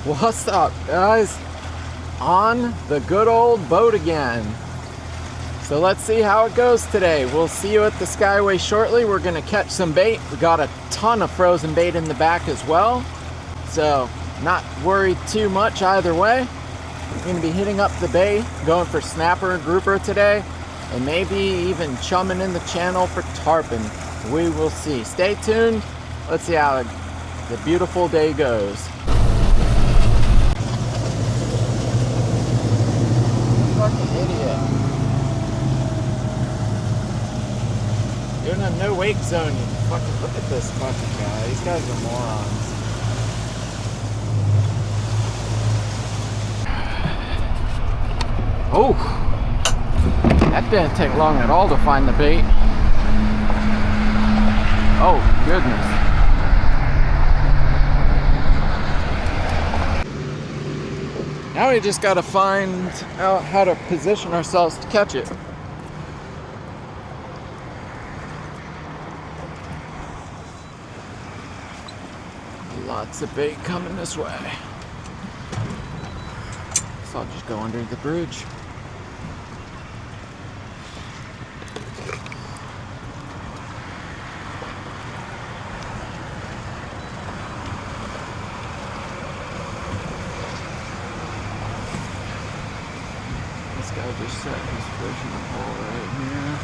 What's up, guys? On the good old boat again. So let's see how it goes today. We'll see you at the Skyway shortly. We're gonna catch some bait. We got a ton of frozen bait in the back as well. So not worried too much either way. We're gonna be hitting up the bay, going for snapper and grouper today, and maybe even chumming in the channel for tarpon. We will see. Stay tuned. Let's see how the beautiful day goes. Fucking idiot. You're in a no wake zone. You fucking look at this fucking guy. These guys are morons. Oh, that didn't take long at all to find the bait. Oh goodness. Now we just gotta find out how to position ourselves to catch it. Lots of bait coming this way. So I'll just go under the bridge. This guy just set his fishing pole right here.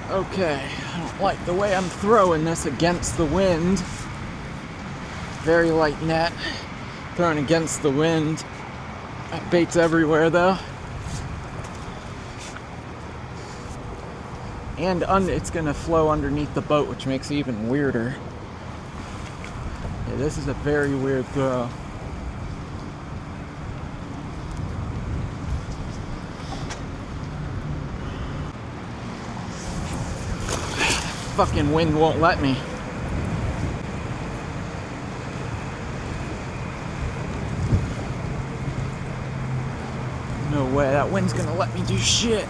Okay, I don't like the way I'm throwing this against the wind. Very light net, thrown against the wind. That bait's everywhere though. And it's gonna flow underneath the boat, which makes it even weirder. Yeah, this is a very weird throw. Fucking wind won't let me. No way, that wind's gonna let me do shit.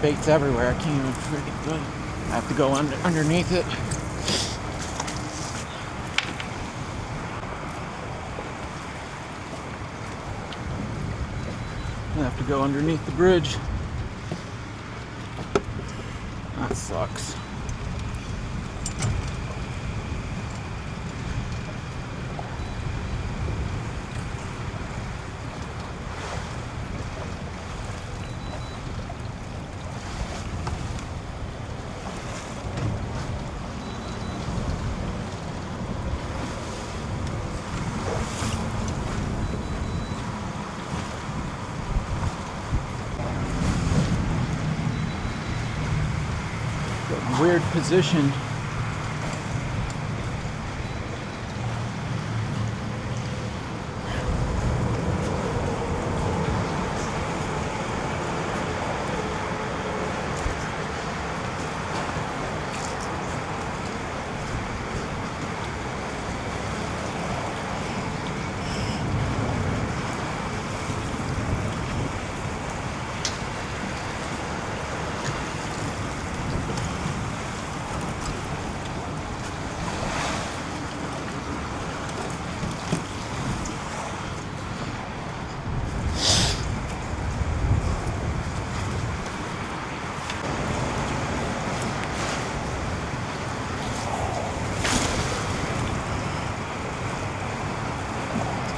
Bait's everywhere, I can't even freaking go. I have to go underneath it. I have to go underneath the bridge. That sucks. Weird position.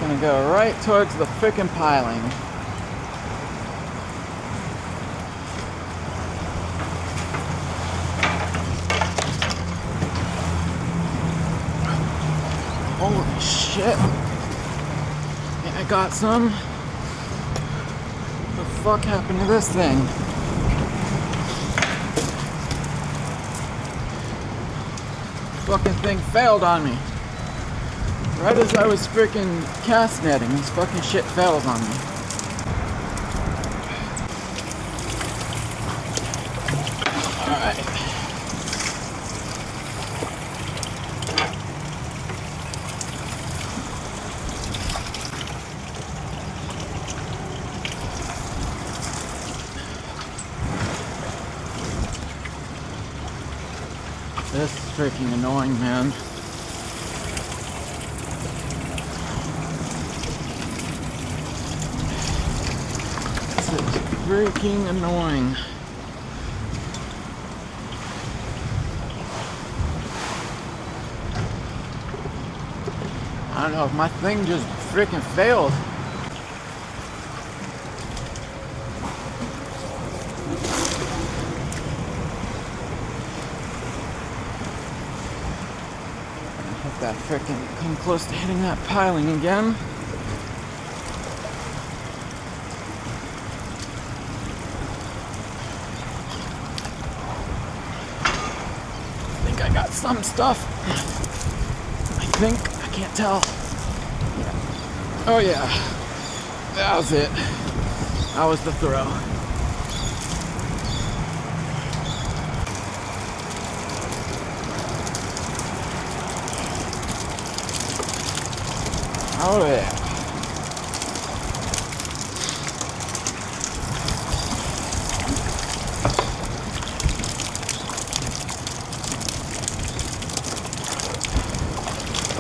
Gonna go right towards the frickin' piling. Holy shit. Yeah, I got some. What the fuck happened to this thing? Fucking thing failed on me. Right as I was freaking cast netting, this fucking shit fails on me. Alright. This is freaking annoying, man. This is freaking annoying. I don't know if my thing just freaking failed. That frickin' come close to hitting that piling again. I think I got some stuff. I think, I can't tell. Oh yeah, that was it. That was the throw. Oh yeah.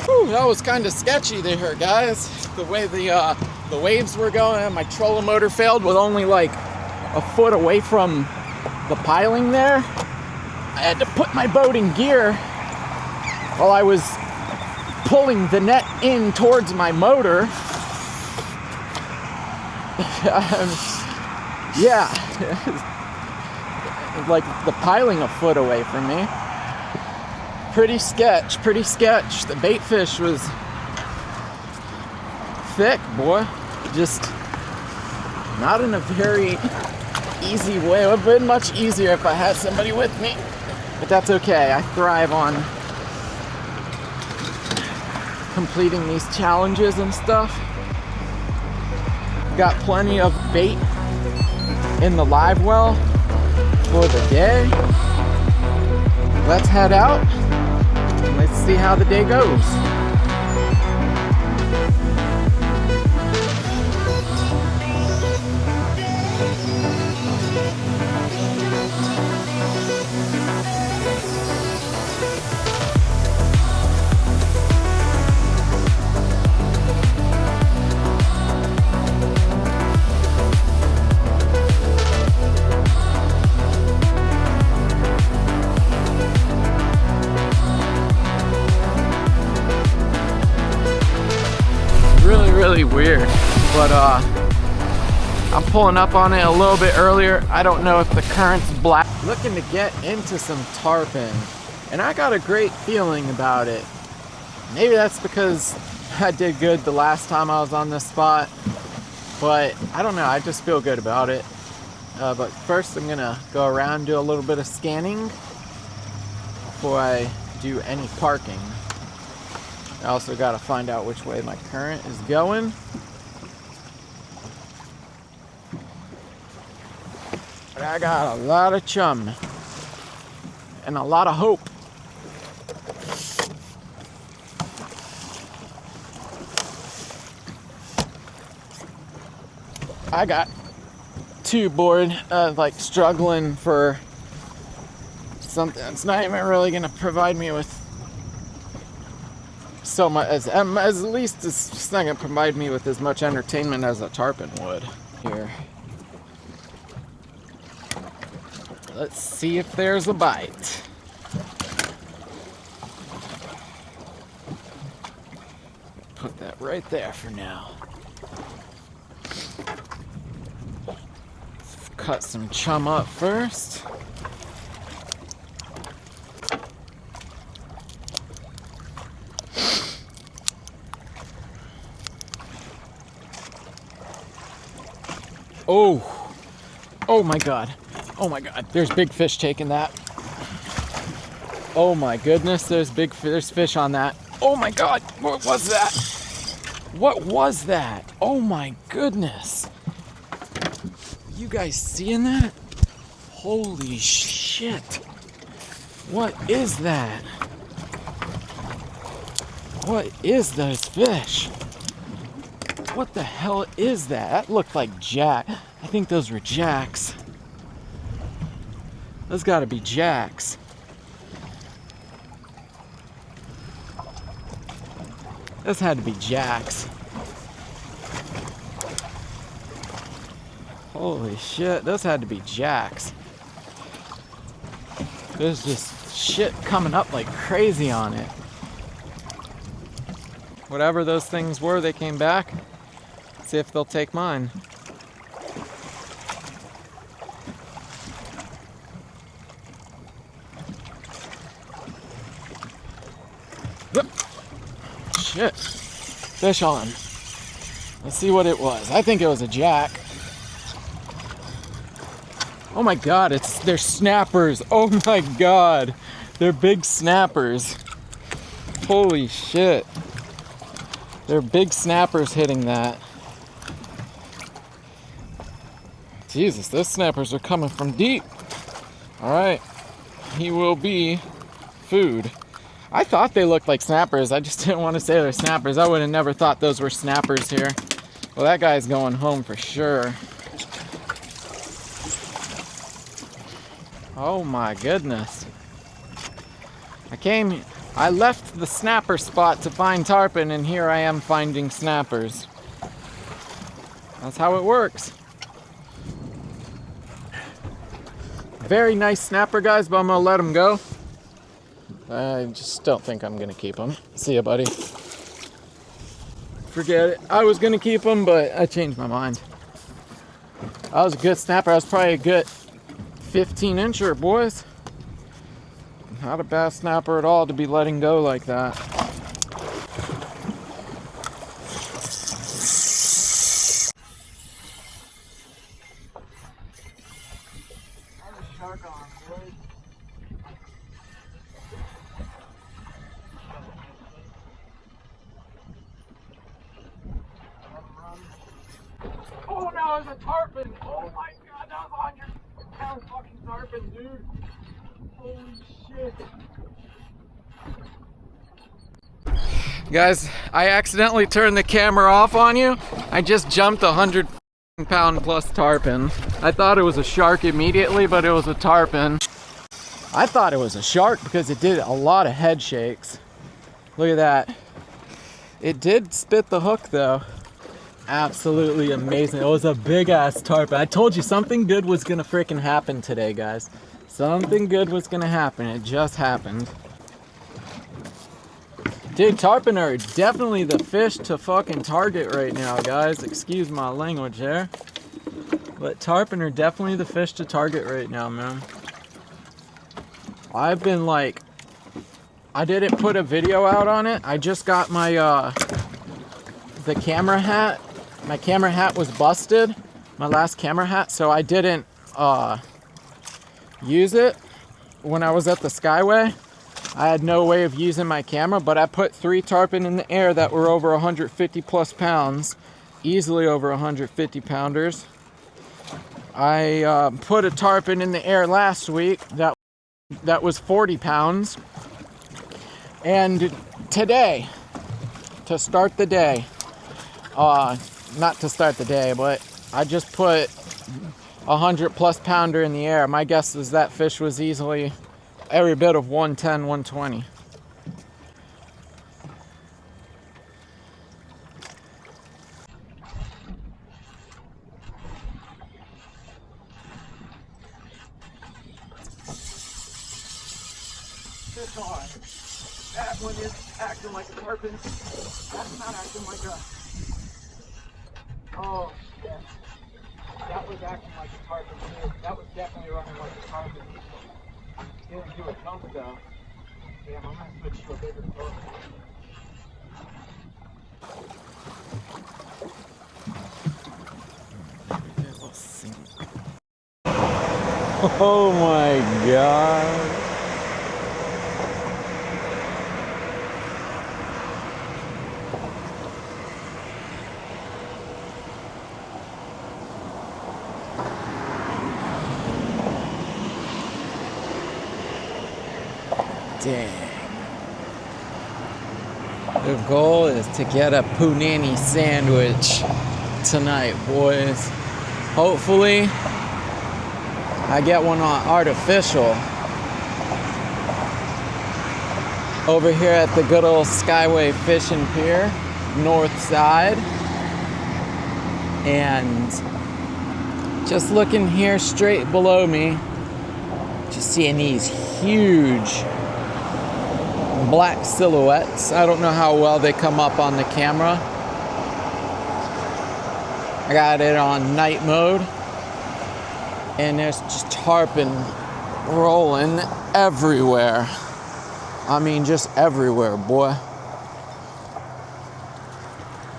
Whew, that was kind of sketchy there, guys. The way the waves were going, and my trolling motor failed with only like a foot away from the piling there. I had to put my boat in gear while I was pulling the net in towards my motor. Yeah, like the piling a foot away from me. Pretty sketch, pretty sketch. The bait fish was thick, boy. Just not in a very easy way. It would have been much easier if I had somebody with me, but that's okay. I thrive on completing these challenges and stuff. Got plenty of bait in the live well for the day. Let's head out and let's see how the day goes. Really weird, but I'm pulling up on it a little bit earlier. I don't know if the current's black. Looking to get into some tarpon, and I got a great feeling about it. Maybe that's because I did good the last time I was on this spot, but I don't know, I just feel good about it. But first I'm gonna go around and do a little bit of scanning before I do any parking. I also got to find out which way my current is going. But I got a lot of chum and a lot of hope. I got two board, like struggling for something that's not even really going to provide me with so much, as at least it's not going to provide me with as much entertainment as a tarpon would. Here. Let's see if there's a bite. put that right there for now. Let's cut some chum up first. Oh, oh my God. Oh my God, there's big fish taking that. Oh my goodness, there's fish on that. Oh my God, what was that? What was that? Oh my goodness. You guys seeing that? Holy shit. What is that? What is those fish? What the hell is that? That looked like jack. I think those were jacks. Those gotta be jacks. Those had to be jacks. Holy shit, those had to be jacks. There's just shit coming up like crazy on it. Whatever those things were, they came back. See if they'll take mine. Shit. Fish on. Let's see what it was. I think it was a jack. Oh my God, they're snappers. Oh my God. They're big snappers. Holy shit. They're big snappers hitting that. Jesus, those snappers are coming from deep. All right, he will be food. I thought they looked like snappers. I just didn't want to say they're snappers. I would have never thought those were snappers here. Well, that guy's going home for sure. Oh my goodness. I left the snapper spot to find tarpon, and here I am finding snappers. That's how it works. Very nice snapper, guys, but I'm gonna let him go. I just don't think I'm gonna keep him. See ya, buddy. Forget it. I was gonna keep him, but I changed my mind. That was a good snapper. That was probably a good 15-incher, boys. Not a bad snapper at all to be letting go like that. Shark on, boys. Oh no, it's a tarpon! Oh my God, that was 100-pound fucking tarpon, dude! Holy shit! Guys, I accidentally turned the camera off on you. I just jumped 100-pound plus tarpon. I thought it was a shark immediately, but it was a tarpon. I thought it was a shark because it did a lot of head shakes. Look at that. It did spit the hook though. Absolutely amazing. It was a big ass tarpon. I told you something good was gonna freaking happen today, guys. Something good was gonna happen. It just happened. Dude, tarpon are definitely the fish to fucking target right now, guys. Excuse my language there. But tarpon are definitely the fish to target right now, man. I've been like, I didn't put a video out on it. I just got my, the camera hat. My camera hat was busted. My last camera hat. So I didn't, use it when I was at the Skyway. I had no way of using my camera, but I put 3 tarpon in the air that were over 150 plus pounds, easily over 150 pounders. I put a tarpon in the air last week that was 40 pounds. And today, to start the day, not to start the day, but I just put 100 plus pounder in the air. My guess is that fish was easily every bit of 110, 120. Fish on. on. That one is acting like a tarpon. That's not acting like a... Oh, shit. That was acting like a tarpon too. That was definitely running like a tarpon. Didn't do a jump though. Damn, I'm gonna switch to a bigger boat. Oh my God. Dang. The goal is to get a punani sandwich tonight, boys. Hopefully, I get one on artificial over here at the good old Skyway Fishing Pier, north side. And just looking here straight below me, just seeing these huge black silhouettes. I don't know how well they come up on the camera. I got it on night mode, and there's just tarpon rolling everywhere. I mean, just everywhere, boy.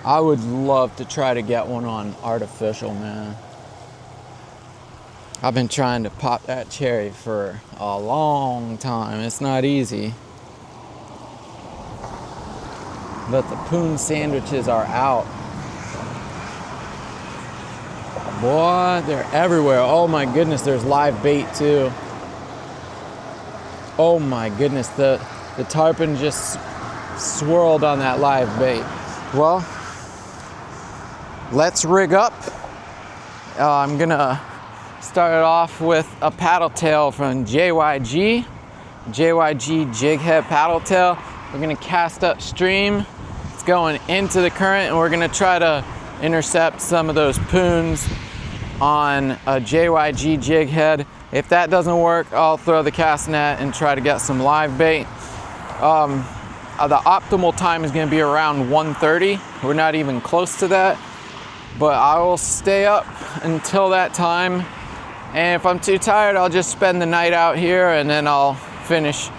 I would love to try to get one on artificial, man. I've been trying to pop that cherry for a long time. It's not easy. But the poon sandwiches are out. Boy, they're everywhere. Oh my goodness, there's live bait too. Oh my goodness, the tarpon just swirled on that live bait. Well, let's rig up. I'm gonna start it off with a paddle tail from JYG jig head paddle tail. We're gonna cast upstream. It's going into the current, and we're gonna try to intercept some of those poons on a JYG jig head. If that doesn't work, I'll throw the cast net and try to get some live bait. The optimal time is gonna be around 1:30. We're not even close to that, but I will stay up until that time. And if I'm too tired, I'll just spend the night out here, and then I'll finish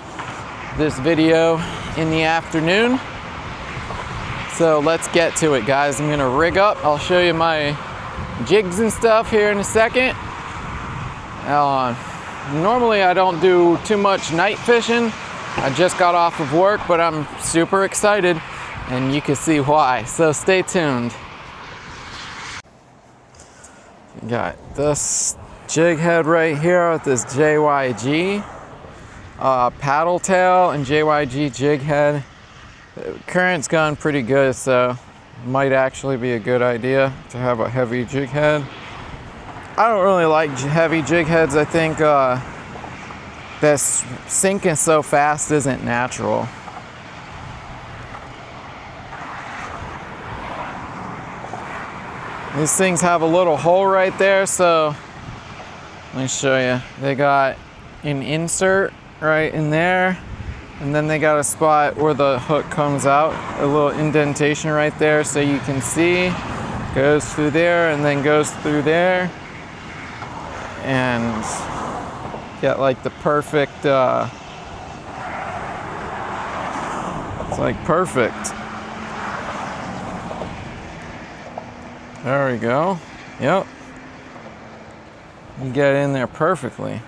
this video in the afternoon. So let's get to it, guys. I'm gonna rig up. I'll show you my jigs and stuff here in a second. Normally I don't do too much night fishing. I just got off of work, but I'm super excited, and you can see why. So stay tuned. Got this jig head right here with this JYG paddle tail and JYG jig head. The current's gone pretty good, so it might actually be a good idea to have a heavy jig head. I don't really like heavy jig heads. I think this sinking so fast isn't natural. These things have a little hole right there, so let me show you. They got an insert right in there, and then they got a spot where the hook comes out, a little indentation right there, so you can see. Goes through there and then goes through there, and get like the perfect, it's like perfect. There we go. Yep. You get in there perfectly.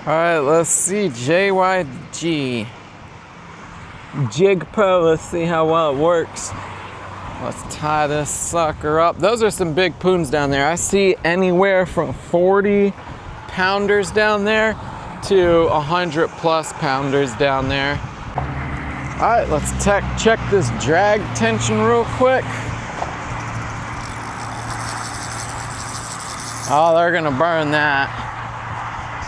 All right, let's see, JYG Jig Pro. Let's see how well it works. Let's tie this sucker up. Those are some big poons down there. I see anywhere from 40 pounders down there to 100 plus pounders down there. All right, let's check this drag tension real quick. Oh, they're gonna burn that.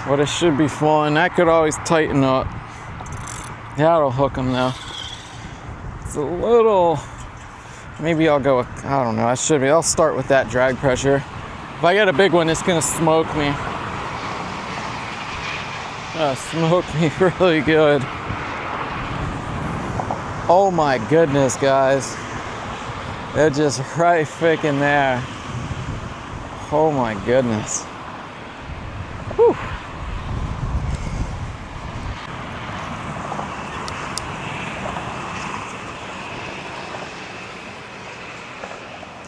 But it should be fine. That could always tighten up. That'll hook them though. It's a little, maybe I'll go with, I don't know, I'll start with that drag pressure. If I get a big one, it's gonna smoke me. Smoke me really good. Oh my goodness, guys. They're just right freaking there. Oh my goodness. Whew.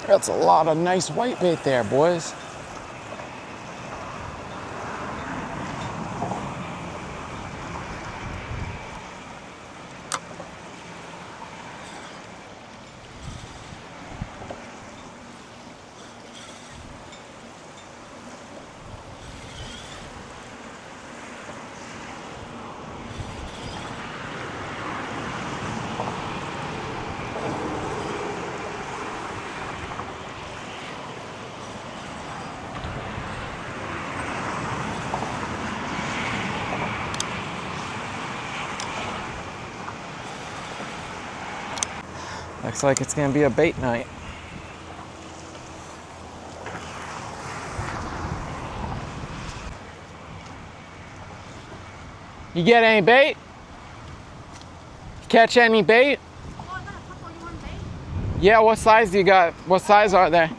That's a lot of nice white bait there, boys. Looks like it's gonna be a bait night. You get any bait? Catch any bait? Oh, I got a couple. You want bait? Yeah, what size do you got? What size are there? You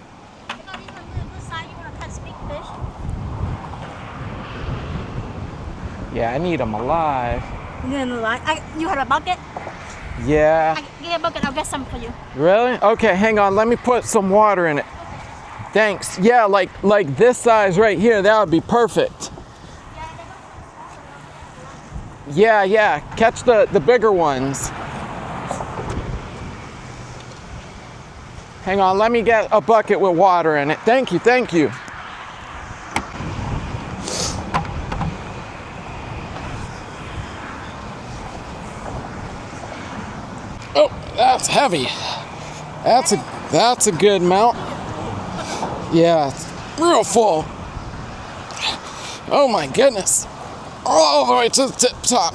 got these on this side. You want to catch big fish? Yeah, I need them alive. You need them alive? You have a bucket? Yeah. Give me a bucket. I'll get some for you. Really? Okay, hang on. Let me put some water in it. Thanks. Yeah, like this size right here. That would be perfect. Yeah. Catch the bigger ones. Hang on. Let me get a bucket with water in it. Thank you. Oh, that's heavy. That's a good mount. Yeah, it's real full. Oh my goodness. All the way to the tip top.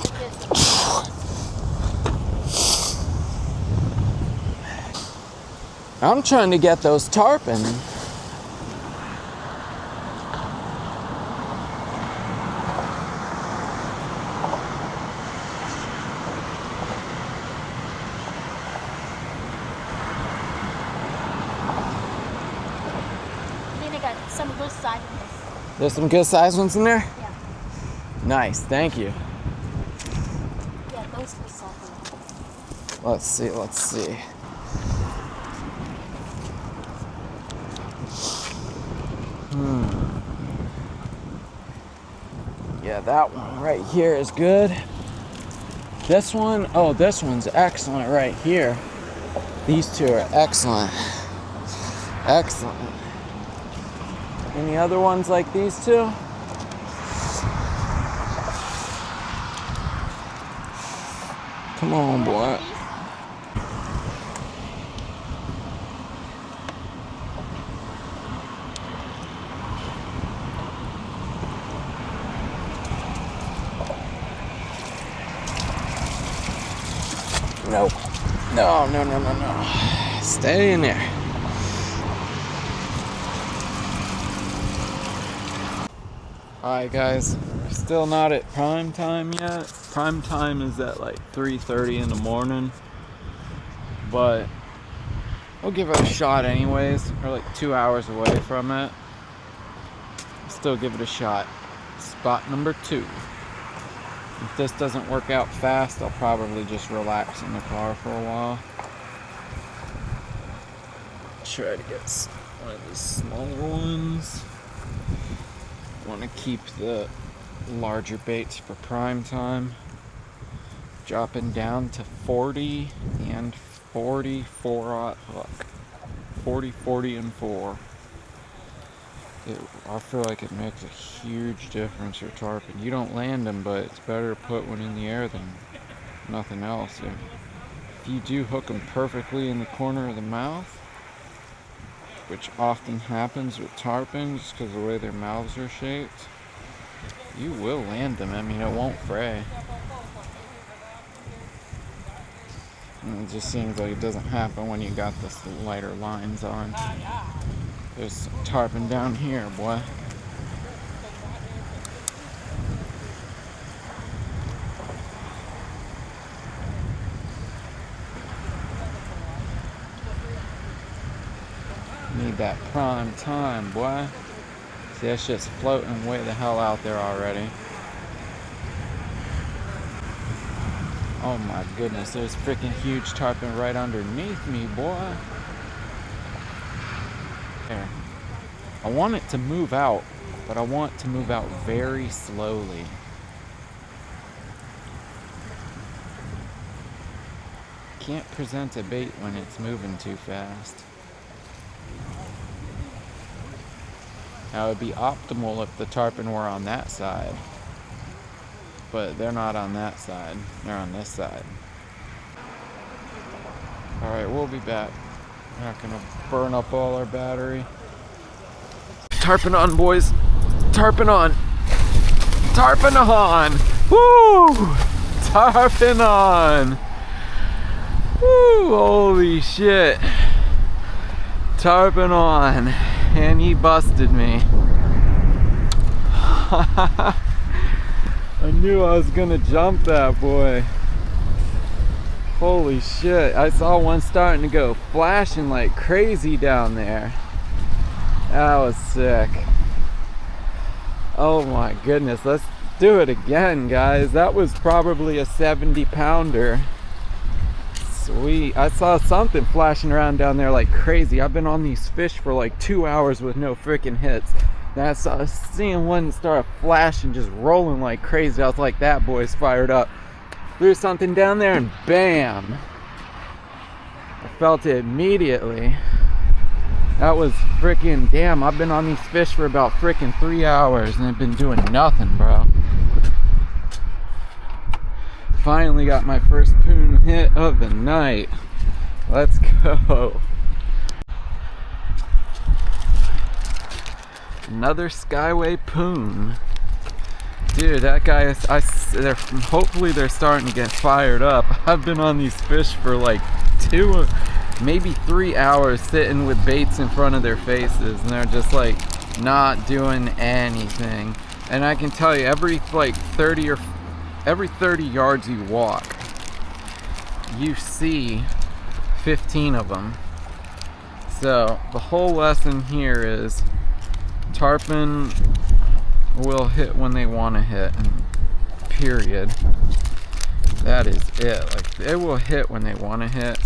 I'm trying to get those tarpon. Some good size. There's some good sized ones in there? Yeah. Nice, thank you. Yeah, those good size. Let's see. Yeah, that one right here is good. This one, oh, this one's excellent right here. These two are excellent. Excellent. Any other ones like these two? Come on, boy. Nope. No. Stay in there. Alright guys, we're still not at prime time yet. Prime time is at like 3:30 in the morning. But we'll give it a shot anyways. We're like 2 hours away from it. Still give it a shot. Spot number 2. If this doesn't work out fast, I'll probably just relax in the car for a while. Try to get one of these smaller ones. Want to keep the larger baits for prime time. Dropping down to 40 and 44 hook. 40, 40, and 4. I feel like it makes a huge difference for tarpon. You don't land them, but it's better to put one in the air than nothing else. If you do hook them perfectly in the corner of the mouth, which often happens with tarpons because of the way their mouths are shaped, you will land them. I mean, it won't fray. And it just seems like it doesn't happen when you got this lighter lines on. There's tarpon down here, boy. Need that prime time, boy. See, that shit's floating way the hell out there already. Oh my goodness, there's freaking huge tarpon right underneath me, boy. There. I want it to move out, but I want to move out very slowly. Can't present a bait when it's moving too fast. Now, it would be optimal if the tarpon were on that side, but they're not on that side. They're on this side. Alright, we'll be back. We're not gonna burn up all our battery. Tarpon on, boys. Tarpon on. Tarpon on. Woo! Tarpon on. Woo! Holy shit. Tarpon on. And he busted me. I knew I was gonna jump that boy. Holy shit. I saw one starting to go flashing like crazy down there. That was sick. Oh my goodness. Let's do it again, guys. That was probably a 70-pounder. Sweet. I saw something flashing around down there like crazy. I've been on these fish for like 2 hours with no freaking hits. And I saw seeing one start flashing, just rolling like crazy. I was like, that boy's fired up. Threw something down there and bam! I felt it immediately. That was freaking damn. I've been on these fish for about freaking 3 hours and I've been doing nothing, bro. Finally got my first poon hit of the night. Let's go. Another skyway poon. Dude, that guy is, hopefully they're starting to get fired up. I've been on these fish for like 2, maybe 3 hours sitting with baits in front of their faces and they're just like not doing anything. And I can tell you, every 30 yards you walk, you see 15 of them. So the whole lesson here is tarpon will hit when they want to hit, period. That is it. Like, they will hit when they want to hit.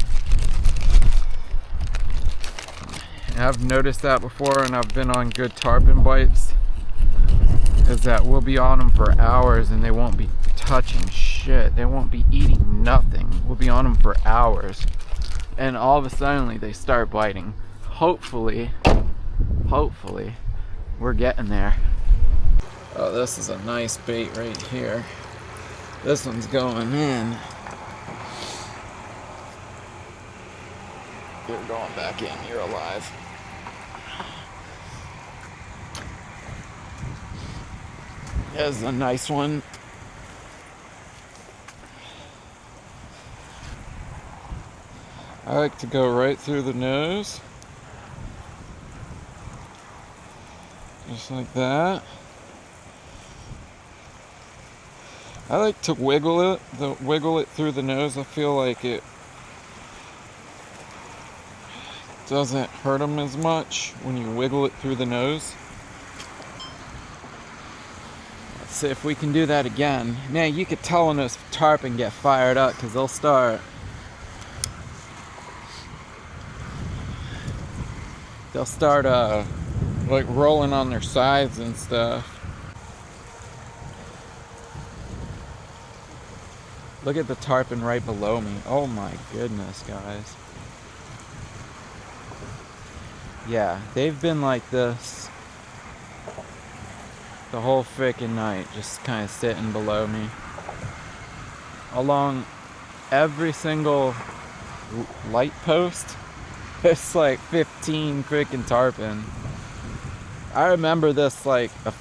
And I've noticed that before, and I've been on good tarpon bites, is that we'll be on them for hours and they won't be touching shit. They won't be eating nothing. We'll be on them for hours and all of a sudden they start biting. Hopefully we're getting there. Oh, this is a nice bait right here. This one's going in. You're going back in. You're alive. This is a nice one. I like to go right through the nose. Just like that. I like to wiggle it through the nose. I feel like it doesn't hurt them as much when you wiggle it through the nose. Let's see if we can do that again. Now you could tell when those tarpon get fired up because they'll start like rolling on their sides and stuff. Look at the tarpon right below me. Oh my goodness, guys. Yeah, they've been like this the whole freaking night, just kind of sitting below me. Along every single light post, it's like 15 freaking tarpon. I remember this like a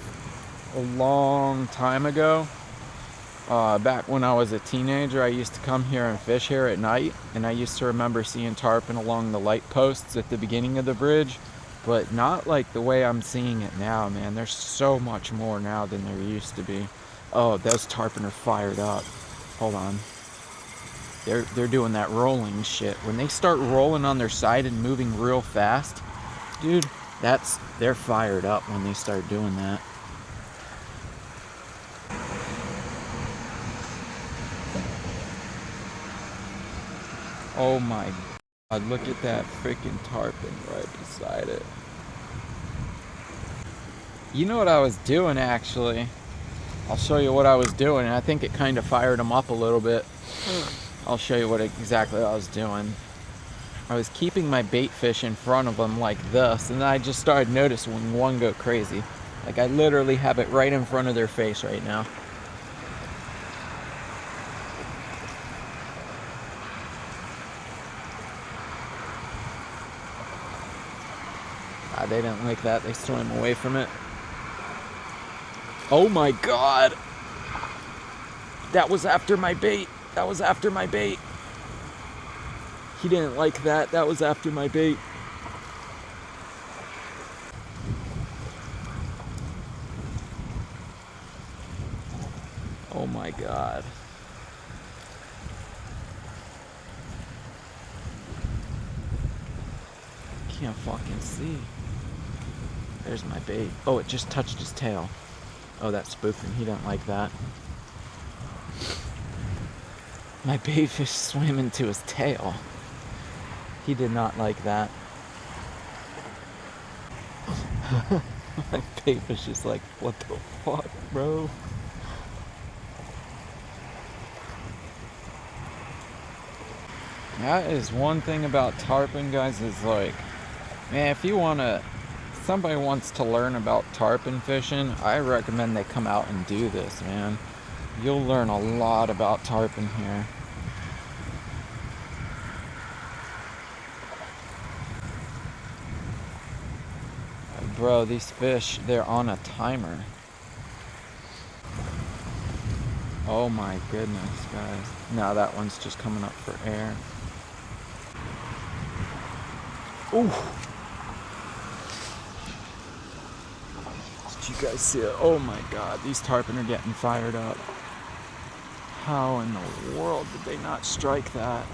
long time ago. Back when I was a teenager, I used to come here and fish here at night, and I used to remember seeing tarpon along the light posts at the beginning of the bridge, but not like the way I'm seeing it now, man. There's so much more now than there used to be. Oh, those tarpon are fired up. Hold on. They're doing that rolling shit. When they start rolling on their side and moving real fast, dude, they're fired up when they start doing that. Oh my God, look at that freaking tarpon right beside it. You know what I was doing, actually? I'll show you what I was doing. I think it kind of fired them up a little bit. I'll show you what exactly I was doing. I was keeping my bait fish in front of them like this, and then I just started noticing one go crazy. Like, I literally have it right in front of their face right now. They didn't like that. They swam away from it. Oh my God. That was after my bait. That was after my bait. He didn't like that. That was after my bait. Oh my God. Can't fucking see. There's my bait. Oh, it just touched his tail. Oh, that spooked him. He didn't like that. My bait fish swam into his tail. He did not like that. My bait fish is like, what the fuck, bro? That is one thing about tarpon, guys, is like, man, if somebody wants to learn about tarpon fishing, I recommend they come out and do this, man. You'll learn a lot about tarpon here. Bro, these fish, they're on a timer. Oh my goodness, guys. Now that one's just coming up for air. Ooh. Did you guys see it? Oh my God, these tarpon are getting fired up. How in the world did they not strike that?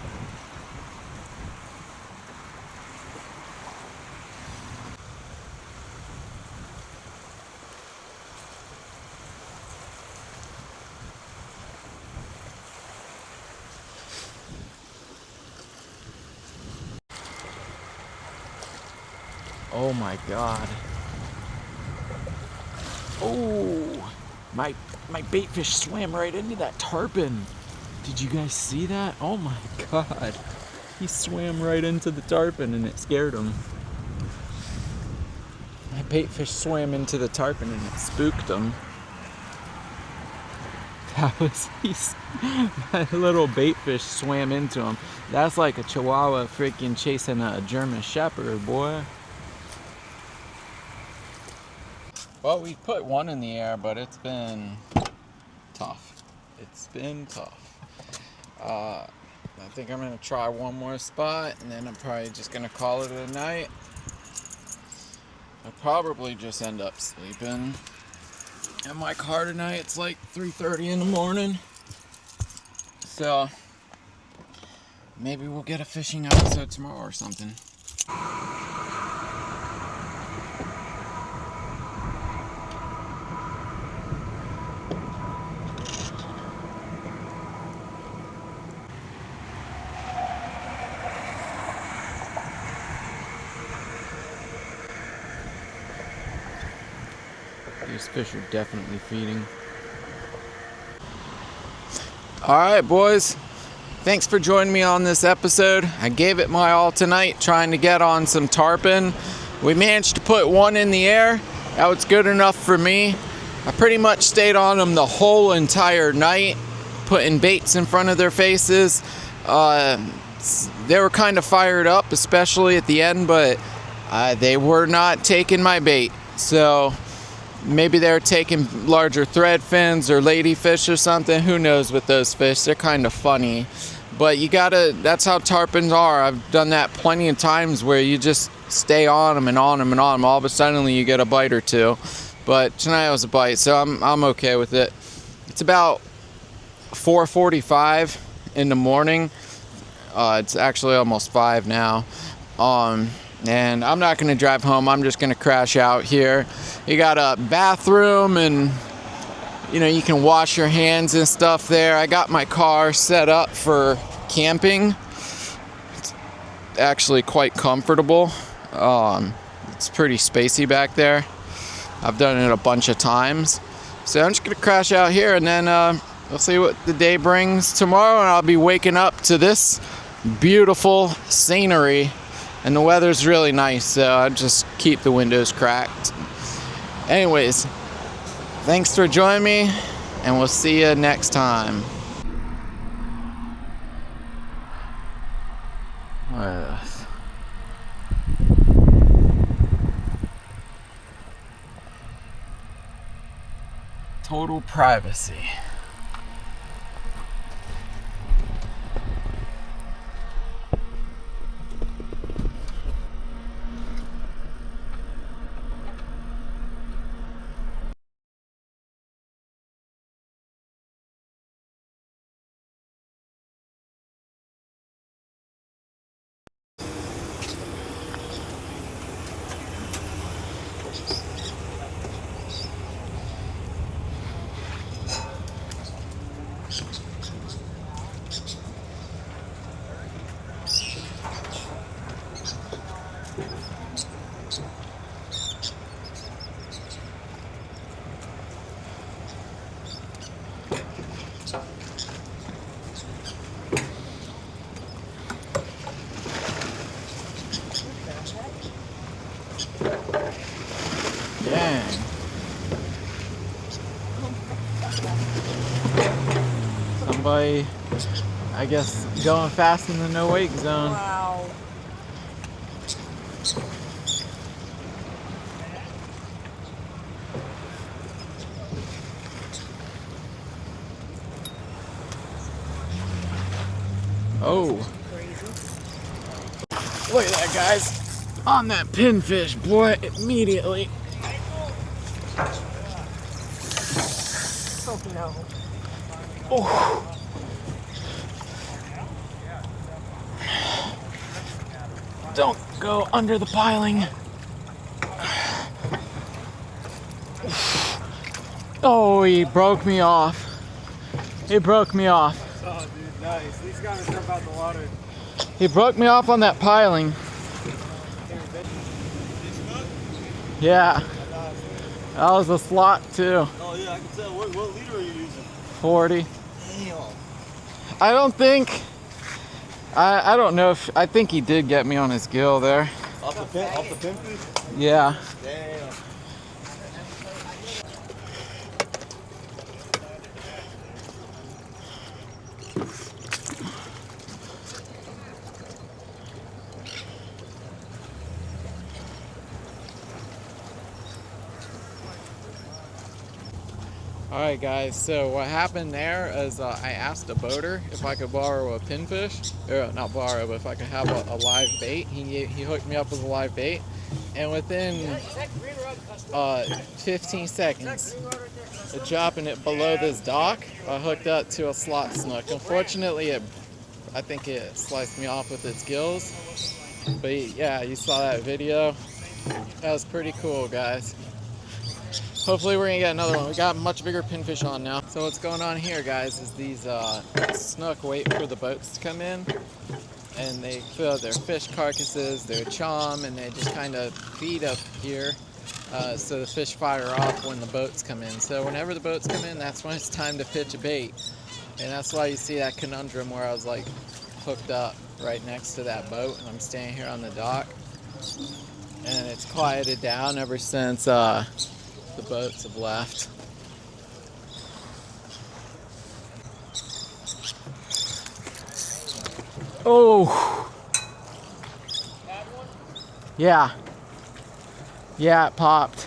Oh my God. Oh, my bait fish swam right into that tarpon. Did you guys see that? Oh my God. He swam right into the tarpon and it scared him. My bait fish swam into the tarpon and it spooked him. That little bait fish swam into him. That's like a chihuahua freaking chasing a German shepherd, boy. Well, we put one in the air, but it's been tough. It's been tough. I think I'm gonna try one more spot, and then I'm probably just gonna call it a night. I'll probably just end up sleeping in my car tonight. It's like 3:30 in the morning. So maybe we'll get a fishing episode tomorrow or something. These fish are definitely feeding. Alright, boys. Thanks for joining me on this episode. I gave it my all tonight trying to get on some tarpon. We managed to put one in the air. That was good enough for me. I pretty much stayed on them the whole entire night, putting baits in front of their faces. They were kind of fired up, especially at the end, but they were not taking my bait. So maybe they're taking larger thread fins or ladyfish or something. Who knows with those fish? They're kind of funny. But you gotta, that's how tarpons are. I've done that plenty of times where you just stay on them and on them and on them. All of a sudden you get a bite or two. But tonight was a bite, so I'm okay with it. It's about 4:45 in the morning. It's actually almost 5 now. And I'm not gonna drive home. I'm just gonna crash out here. You got a bathroom and you know, you can wash your hands and stuff there. I got my car set up for camping. It's actually quite comfortable. It's pretty spacey back there. I've done it a bunch of times. So I'm just gonna crash out here and then we'll see what the day brings tomorrow, and I'll be waking up to this beautiful scenery, and the weather's really nice, so I'll just keep the windows cracked. Anyways, thanks for joining me, and we'll see you next time. What is this? Total privacy. Dang. Somebody, I guess, going fast in the no wake zone. Wow. Oh. Look at that, guys. On that pinfish, boy, immediately. Oh no. Oh. Don't go under the piling. Oh, he broke me off. He broke me off. Oh, dude, nice. These guys jump out the water. He broke me off on that piling. Yeah. That was a slot too. Oh yeah, I can tell. What leader are you using? 40. Damn. I don't think, I don't know if, I think he did get me on his gill there. Off the pin piece? Yeah. Damn. Alright guys, so what happened there is I asked a boater if I could borrow a pinfish, or not borrow, but if I could have a live bait. He hooked me up with a live bait, and within 15 seconds of dropping it below this dock, I hooked up to a slot snook. Unfortunately, I think it sliced me off with its gills, but yeah, you saw that video. That was pretty cool, guys. Hopefully we're gonna get another one. We got much bigger pinfish on now. So what's going on here, guys, is these snook wait for the boats to come in, and they fill their fish carcasses, their chum, and they just kind of feed up here. So the fish fire off when the boats come in. So whenever the boats come in, that's when it's time to pitch a bait. And that's why you see that conundrum where I was like hooked up right next to that boat, and I'm standing here on the dock. And it's quieted down ever since the boats have left. Oh! Yeah. Yeah, it popped.